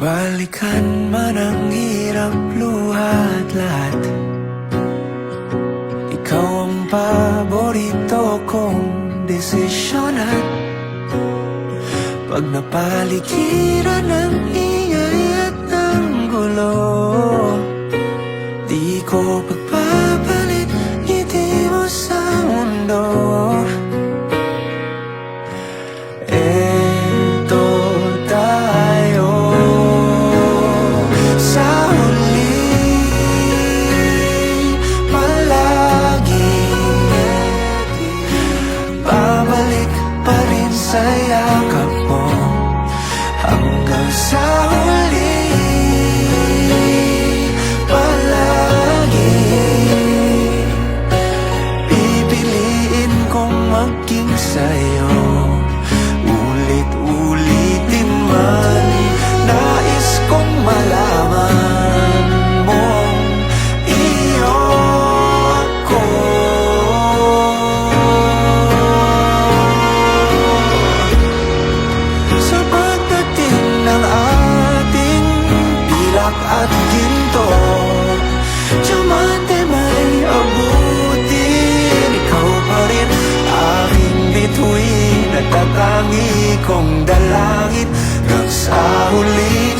Balikan man ang hirap, luhat lahat, ikaw ang paborito kong desisyon. At pag napaligiran ng ingay at ng gulo, di ko pagpapalit ngiti mo sa mundo. Eto tayo sa huli, palagi babalik pa rin sa yakap mo. Hanggang sa huli, palagi pipiliin kong maging sa'yo. Ulit-ulitin man, nais kong malaman mong iyo ako. Sa pagdating ng ating pilak at ginto, diamante may abutin, ikaw pa rin aking bituin at tatangi kong dalangin. Hanggang sa huling